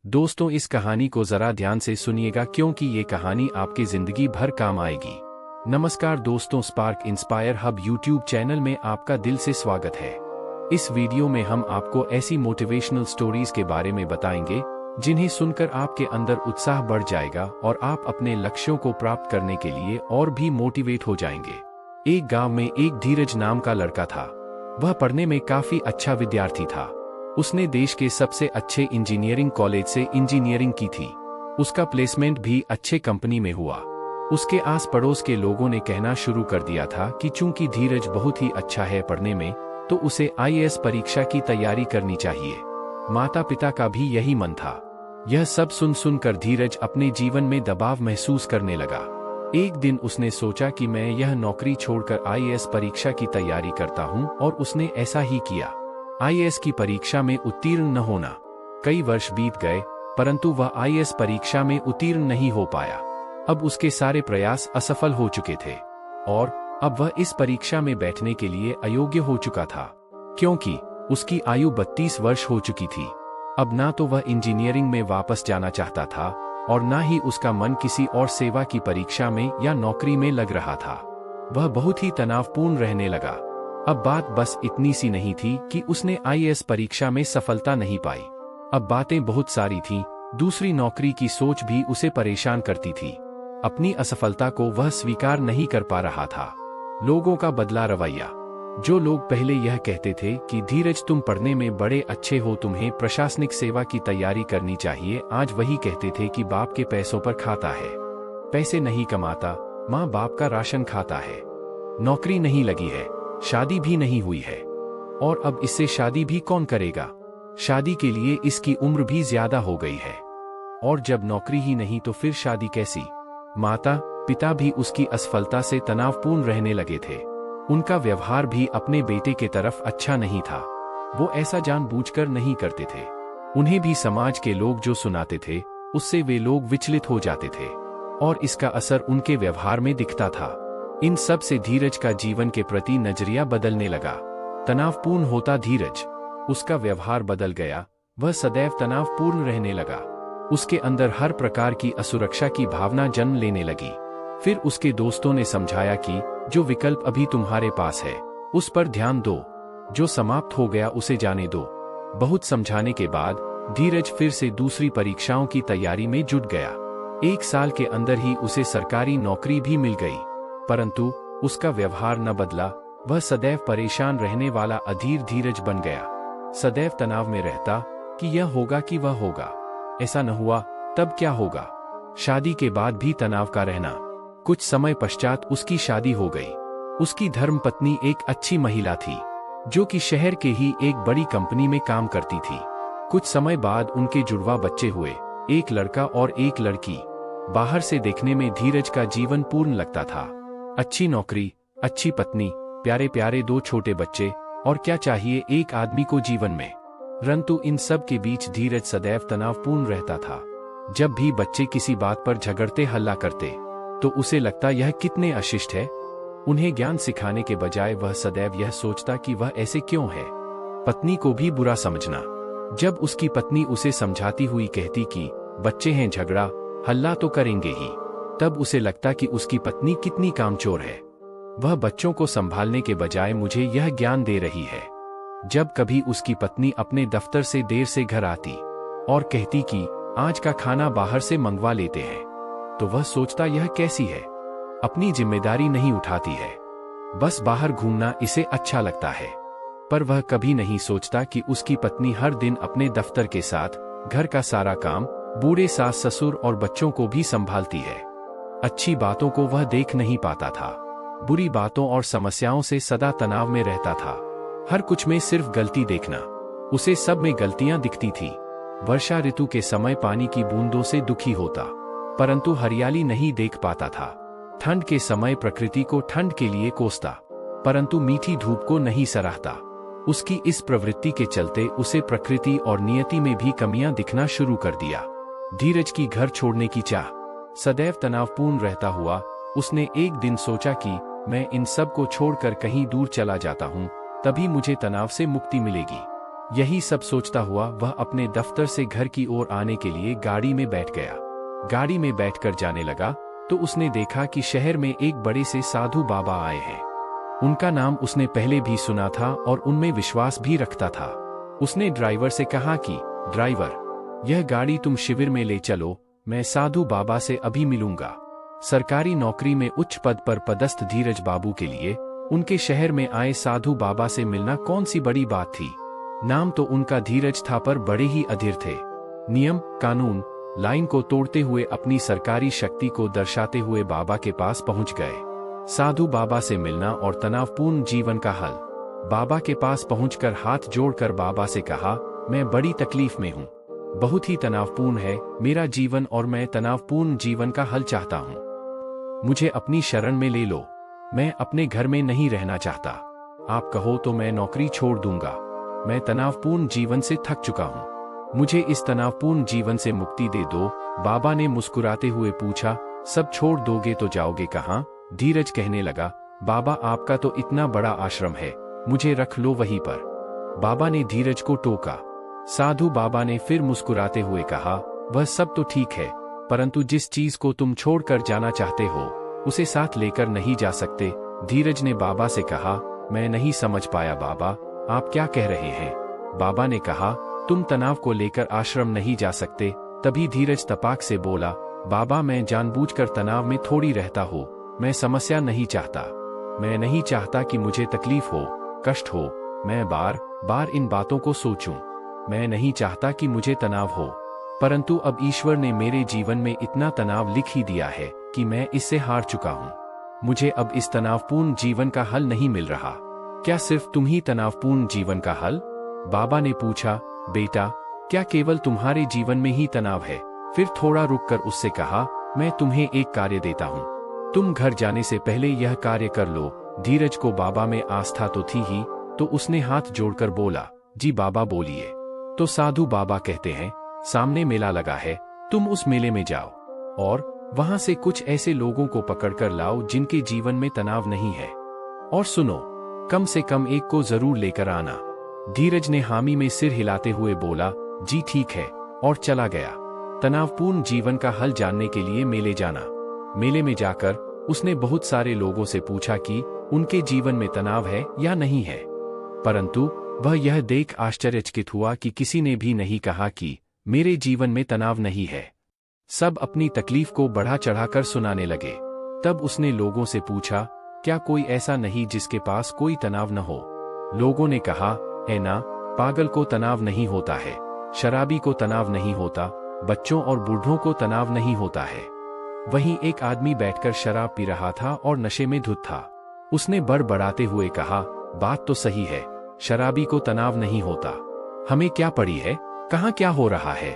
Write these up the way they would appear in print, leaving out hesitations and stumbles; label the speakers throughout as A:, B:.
A: दोस्तों, इस कहानी को जरा ध्यान से सुनिएगा क्योंकि ये कहानी आपकी जिंदगी भर काम आएगी। नमस्कार दोस्तों, spark inspire hub YouTube channel में आपका दिल से स्वागत है। इस वीडियो में हम आपको ऐसी मोटिवेशनल स्टोरीज के बारे में बताएंगे जिन्हें सुनकर आपके अंदर उत्साह बढ़ जाएगा और आप अपने लक्ष्यों को प्राप्त करने के लिए और भी मोटिवेट हो जाएंगे। एक गांव में एक धीरज नाम का लड़का था। वह पढ़ने में काफी अच्छा विद्यार्थी था। उसने देश के सबसे अच्छे इंजीनियरिंग कॉलेज से इंजीनियरिंग की थी। उसका प्लेसमेंट भी अच्छे कंपनी में हुआ। उसके आस पड़ोस के लोगों ने कहना शुरू कर दिया था कि चूंकि धीरज बहुत ही अच्छा है पढ़ने में, तो उसे आईएएस परीक्षा की तैयारी करनी चाहिए। माता पिता का भी यही मन था। यह सब सुन कर धीरज अपने जीवन में दबाव महसूस करने लगा। एक दिन उसने सोचा कि मैं यह नौकरी छोड़कर आईएएस परीक्षा की तैयारी करता हूं, और उसने ऐसा ही किया। आईएएस की परीक्षा में उत्तीर्ण न होना। कई वर्ष बीत गए, परंतु वह आईएएस परीक्षा में उत्तीर्ण नहीं हो पाया। अब उसके सारे प्रयास असफल हो चुके थे और अब वह इस परीक्षा में बैठने के लिए अयोग्य हो चुका था, क्योंकि उसकी आयु 32 वर्ष हो चुकी थी। अब ना तो वह इंजीनियरिंग में वापस जाना चाहता था और ना ही उसका मन किसी और सेवा की परीक्षा में या नौकरी में लग रहा था। वह बहुत ही तनावपूर्ण रहने लगा। अब बात बस इतनी सी नहीं थी कि उसने आईएएस परीक्षा में सफलता नहीं पाई। अब बातें बहुत सारी थीं। दूसरी नौकरी की सोच भी उसे परेशान करती थी। अपनी असफलता को वह स्वीकार नहीं कर पा रहा था। लोगों का बदला रवैया। जो लोग पहले यह कहते थे कि धीरज तुम पढ़ने में बड़े अच्छे हो, तुम्हें प्रशासनिक सेवा की तैयारी करनी चाहिए, आज वही कहते थे कि बाप के पैसों पर खाता है, पैसे नहीं कमाता, माँ बाप का राशन खाता है, नौकरी नहीं लगी है, शादी भी नहीं हुई है, और अब इससे शादी भी कौन करेगा, शादी के लिए इसकी उम्र भी ज्यादा हो गई है, और जब नौकरी ही नहीं तो फिर शादी कैसी। माता पिता भी उसकी असफलता से तनावपूर्ण रहने लगे थे। उनका व्यवहार भी अपने बेटे के तरफ अच्छा नहीं था। वो ऐसा जानबूझकर नहीं करते थे। उन्हें भी समाज के लोग जो सुनाते थे उससे वे लोग विचलित हो जाते थे, और इसका असर उनके व्यवहार में दिखता था। इन सब से धीरज का जीवन के प्रति नजरिया बदलने लगा। तनावपूर्ण होता धीरज, उसका व्यवहार बदल गया। वह सदैव तनावपूर्ण रहने लगा। उसके अंदर हर प्रकार की असुरक्षा की भावना जन्म लेने लगी। फिर उसके दोस्तों ने समझाया कि जो विकल्प अभी तुम्हारे पास है उस पर ध्यान दो, जो समाप्त हो गया उसे जाने दो। बहुत समझाने के बाद धीरज फिर से दूसरी परीक्षाओं की तैयारी में जुट गया। 1 साल के अंदर ही उसे सरकारी नौकरी भी मिल गई, परंतु उसका व्यवहार न बदला। वह सदैव परेशान रहने वाला अधीर धीरज बन गया। सदैव तनाव में रहता कि यह होगा कि वह होगा, ऐसा न हुआ तब क्या होगा। शादी के बाद भी तनाव का रहना। कुछ समय पश्चात उसकी शादी हो गई। उसकी धर्मपत्नी एक अच्छी महिला थी, जो कि शहर के ही एक बड़ी कंपनी में काम करती थी। कुछ समय बाद उनके जुड़वा बच्चे हुए, एक लड़का और एक लड़की। बाहर से देखने में धीरज का जीवन पूर्ण लगता था। अच्छी नौकरी, अच्छी पत्नी, प्यारे प्यारे 2 छोटे बच्चे, और क्या चाहिए एक आदमी को जीवन में। परंतु इन सब के बीच धीरज सदैव तनावपूर्ण रहता था। जब भी बच्चे किसी बात पर झगड़ते हल्ला करते तो उसे लगता यह कितने अशिष्ट है। उन्हें ज्ञान सिखाने के बजाय वह सदैव यह सोचता कि वह ऐसे क्यों है। पत्नी को भी बुरा समझना। जब उसकी पत्नी उसे समझाती हुई कहती कि बच्चे हैं, झगड़ा हल्ला तो करेंगे ही, तब उसे लगता कि उसकी पत्नी कितनी कामचोर है। वह बच्चों को संभालने के बजाय मुझे यह ज्ञान दे रही है। जब कभी उसकी पत्नी अपने दफ्तर से देर से घर आती और कहती कि आज का खाना बाहर से मंगवा लेते हैं, तो वह सोचता यह कैसी है, अपनी जिम्मेदारी नहीं उठाती है, बस बाहर घूमना इसे अच्छा लगता है। पर वह कभी नहीं सोचता कि उसकी पत्नी हर दिन अपने दफ्तर के साथ घर का सारा काम, बूढ़े सास ससुर और बच्चों को भी संभालती है। अच्छी बातों को वह देख नहीं पाता था। बुरी बातों और समस्याओं से सदा तनाव में रहता था। हर कुछ में सिर्फ गलती देखना। उसे सब में गलतियां दिखती थी। वर्षा ऋतु के समय पानी की बूंदों से दुखी होता, परंतु हरियाली नहीं देख पाता था। ठंड के समय प्रकृति को ठंड के लिए कोसता, परंतु मीठी धूप को नहीं सराहता। उसकी इस प्रवृत्ति के चलते उसे प्रकृति और नियति में भी कमियां दिखना शुरू कर दिया। धीरज की घर छोड़ने की चाह। सदैव तनावपूर्ण रहता हुआ उसने एक दिन सोचा कि मैं इन सब को छोड़कर कहीं दूर चला जाता हूं, तभी मुझे तनाव से मुक्ति मिलेगी। यही सब सोचता हुआ वह अपने दफ्तर से घर की ओर आने के लिए गाड़ी में बैठ गया। गाड़ी में बैठकर जाने लगा तो उसने देखा कि शहर में एक बड़े से साधु बाबा आए हैं। उनका नाम उसने पहले भी सुना था और उनमें विश्वास भी रखता था। उसने ड्राइवर से कहा कि ड्राइवर, यह गाड़ी तुम शिविर में ले चलो, मैं साधु बाबा से अभी मिलूंगा। सरकारी नौकरी में उच्च पद पर पदस्थ धीरज बाबू के लिए उनके शहर में आए साधु बाबा से मिलना कौन सी बड़ी बात थी। नाम तो उनका धीरज था पर बड़े ही अधीर थे। नियम कानून लाइन को तोड़ते हुए अपनी सरकारी शक्ति को दर्शाते हुए बाबा के पास पहुंच गए। साधु बाबा से मिलना और तनावपूर्ण जीवन का हल। बाबा के पास पहुंचकर हाथ जोड़कर बाबा से कहा, मैं बड़ी तकलीफ में हूं, बहुत ही तनावपूर्ण है मेरा जीवन और मैं तनावपूर्ण जीवन का हल चाहता हूं। मुझे अपनी शरण में ले लो, मैं अपने घर में नहीं रहना चाहता। आप कहो तो मैं नौकरी छोड़ दूंगा। मैं तनावपूर्ण जीवन से थक चुका हूं, मुझे इस तनावपूर्ण जीवन से मुक्ति दे दो। बाबा ने मुस्कुराते हुए पूछा, सब छोड़ दोगे तो जाओगे कहां? धीरज कहने लगा, बाबा आपका तो इतना बड़ा आश्रम है, मुझे रख लो वहीं पर। बाबा ने धीरज को टोका। साधु बाबा ने फिर मुस्कुराते हुए कहा, वह सब तो ठीक है, परंतु जिस चीज को तुम छोड़कर जाना चाहते हो उसे साथ लेकर नहीं जा सकते। धीरज ने बाबा से कहा, मैं नहीं समझ पाया बाबा, आप क्या कह रहे हैं? बाबा ने कहा, तुम तनाव को लेकर आश्रम नहीं जा सकते। तभी धीरज तपाक से बोला, बाबा मैं जानबूझकर तनाव में थोड़ी रहता हूँ, मैं समस्या नहीं चाहता। मैं नहीं चाहता कि मुझे तकलीफ हो, कष्ट हो, मैं बार बार इन बातों को सोचूं। मैं नहीं चाहता कि मुझे तनाव हो, परंतु अब ईश्वर ने मेरे जीवन में इतना तनाव लिख ही दिया है कि मैं इससे हार चुका हूँ। मुझे अब इस तनावपूर्ण जीवन का हल नहीं मिल रहा। क्या सिर्फ तुम ही तनावपूर्ण जीवन का हल? बाबा ने पूछा, बेटा क्या केवल तुम्हारे जीवन में ही तनाव है? फिर थोड़ा रुककर उससे कहा, मैं तुम्हें एक कार्य देता हूँ, तुम घर जाने से पहले यह कार्य कर लो। धीरज को बाबा में आस्था तो थी ही, तो उसने हाथ जोड़कर बोला, जी बाबा बोलिए। तो साधु बाबा कहते हैं, सामने मेला लगा है, तुम उस मेले में जाओ और वहां से कुछ ऐसे लोगों को पकड़कर लाओ जिनके जीवन में तनाव नहीं है, और सुनो, कम से कम एक को जरूर लेकर आना। धीरज ने हामी में सिर हिलाते हुए बोला, जी ठीक है, और चला गया। तनावपूर्ण जीवन का हल जानने के लिए मेले जाना। मेले में जाकर उसने बहुत सारे लोगों से पूछा कि उनके जीवन में तनाव है या नहीं है, परंतु वह यह देख आश्चर्यचकित हुआ कि किसी ने भी नहीं कहा कि मेरे जीवन में तनाव नहीं है। सब अपनी तकलीफ को बढ़ा चढ़ाकर सुनाने लगे। तब उसने लोगों से पूछा, क्या कोई ऐसा नहीं जिसके पास कोई तनाव न हो? लोगों ने कहा, है ना, पागल को तनाव नहीं होता है, शराबी को तनाव नहीं होता, बच्चों और बूढ़ों को तनाव नहीं होता है। वहीं एक आदमी बैठकर शराब पी रहा था और नशे में धुत था। उसने बड़बड़ाते हुए कहा, बात तो सही है, शराबी को तनाव नहीं होता, हमें क्या पड़ी है, कहाँ क्या हो रहा है?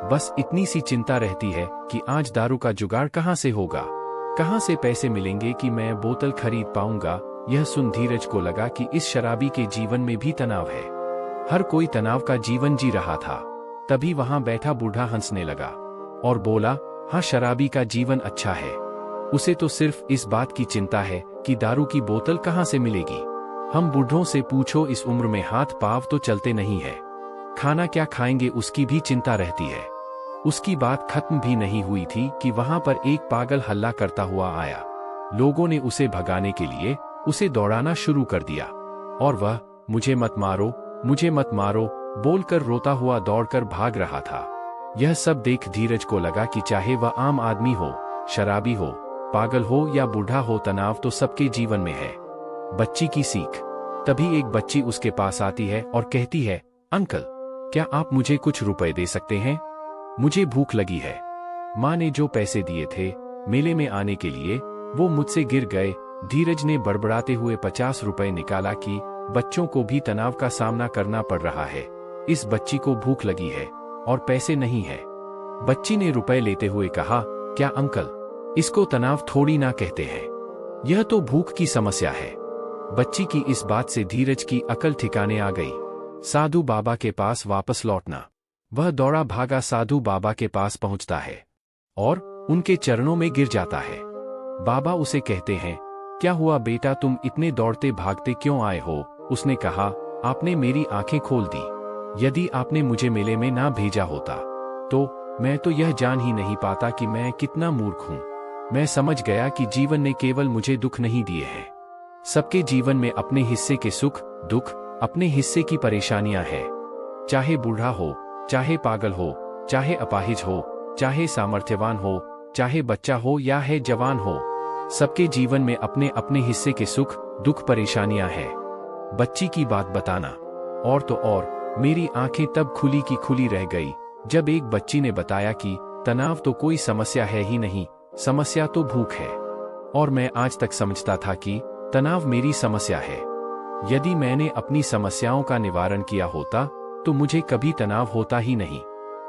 A: बस इतनी सी चिंता रहती है कि आज दारू का जुगाड़ कहाँ से होगा, कहाँ से पैसे मिलेंगे कि मैं बोतल खरीद पाऊंगा। यह सुन धीरज को लगा कि इस शराबी के जीवन में भी तनाव है। हर कोई तनाव का जीवन जी रहा था। तभी वहां बैठा बूढ़ा हंसने लगा और बोला, हाँ शराबी का जीवन अच्छा है, उसे तो सिर्फ इस बात की चिंता है कि दारू की बोतल कहाँ से मिलेगी। हम बूढ़ों से पूछो, इस उम्र में हाथ पांव तो चलते नहीं है, खाना क्या खाएंगे उसकी भी चिंता रहती है। उसकी बात खत्म भी नहीं हुई थी कि वहां पर एक पागल हल्ला करता हुआ आया। लोगों ने उसे भगाने के लिए उसे दौड़ाना शुरू कर दिया और वह मुझे मत मारो, मुझे मत मारो बोलकर रोता हुआ दौड़कर भाग रहा था। यह सब देख धीरज को लगा कि चाहे वह आम आदमी हो, शराबी हो, पागल हो या बूढ़ा हो, तनाव तो सबके जीवन में है। बच्ची की सीख। तभी एक बच्ची उसके पास आती है और कहती है, अंकल क्या आप मुझे कुछ रुपए दे सकते हैं, मुझे भूख लगी है। माँ ने जो पैसे दिए थे मेले में आने के लिए वो मुझसे गिर गए। धीरज ने बड़बड़ाते हुए 50 रुपए निकाला कि बच्चों को भी तनाव का सामना करना पड़ रहा है, इस बच्ची को भूख लगी है और पैसे नहीं है। बच्ची ने रुपए लेते हुए कहा, क्या अंकल, इसको तनाव थोड़ी ना कहते हैं, यह तो भूख की समस्या है। बच्ची की इस बात से धीरज की अकल ठिकाने आ गई। साधु बाबा के पास वापस लौटना। वह दौड़ा भागा साधु बाबा के पास पहुंचता है और उनके चरणों में गिर जाता है। बाबा उसे कहते हैं, क्या हुआ बेटा, तुम इतने दौड़ते भागते क्यों आए हो? उसने कहा, आपने मेरी आंखें खोल दी, यदि आपने मुझे मेले में ना भेजा होता तो मैं तो यह जान ही नहीं पाता कि मैं कितना मूर्ख हूं। मैं समझ गया कि जीवन ने केवल मुझे दुख नहीं दिए हैं। सबके जीवन में अपने हिस्से के सुख दुख, अपने हिस्से की परेशानियां हैं। चाहे बूढ़ा हो, चाहे पागल हो, चाहे अपाहिज हो, चाहे सामर्थ्यवान हो, चाहे बच्चा हो या है जवान हो, सबके जीवन में अपने अपने हिस्से के सुख दुख परेशानियां हैं। बच्ची की बात बताना, और तो और मेरी आंखें तब खुली की खुली रह गई जब एक बच्ची ने बताया कि तनाव तो कोई समस्या है ही नहीं, समस्या तो भूख है। और मैं आज तक समझता था कि तनाव मेरी समस्या है। यदि मैंने अपनी समस्याओं का निवारण किया होता तो मुझे कभी तनाव होता ही नहीं।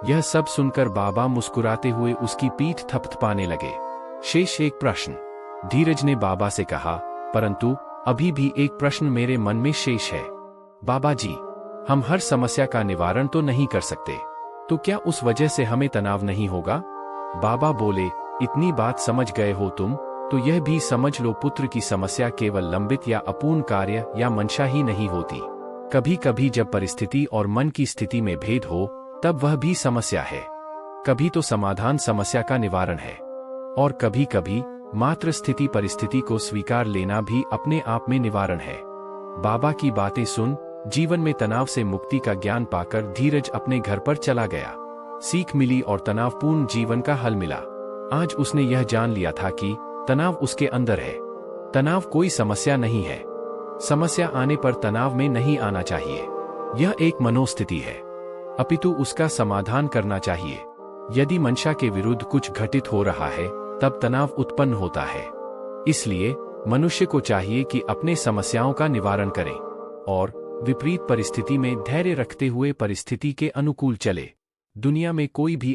A: यह सब सुनकर बाबा मुस्कुराते हुए उसकी पीठ थपथपाने लगे। शेष एक प्रश्न, धीरज ने बाबा से कहा। परंतु अभी भी एक प्रश्न मेरे मन में शेष है। बाबा जी, हम हर समस्या का निवारण तो नहीं कर सकते, तो क्या उस वजह से हमें तनाव नहीं होगा? बाबा बोले, इतनी बात समझ गए हो तुम, तो यह भी समझ लो पुत्र की समस्या केवल लंबित या अपूर्ण कार्य या मंशा ही नहीं होती। कभी कभी जब परिस्थिति और मन की स्थिति में भेद हो तब वह भी समस्या है। कभी तो समाधान समस्या का निवारण है, और कभी कभी मात्र स्थिति परिस्थिति को स्वीकार लेना भी अपने आप में निवारण है। बाबा की बातें सुन जीवन में तनाव से मुक्ति का ज्ञान पाकर धीरज अपने घर पर चला गया। सीख मिली और तनावपूर्ण जीवन का हल मिला। आज उसने यह जान लिया था कि तनाव उसके अंदर है। तनाव कोई समस्या नहीं है। समस्या आने पर तनाव में नहीं आना चाहिए। यह एक मनोस्थिति है, अपितु उसका समाधान करना चाहिए। यदि मंशा के विरुद्ध कुछ घटित हो रहा है तब तनाव उत्पन्न होता है। इसलिए मनुष्य को चाहिए कि अपने समस्याओं का निवारण करें और विपरीत परिस्थिति में धैर्य रखते हुए परिस्थिति के अनुकूल चले। दुनिया में कोई भी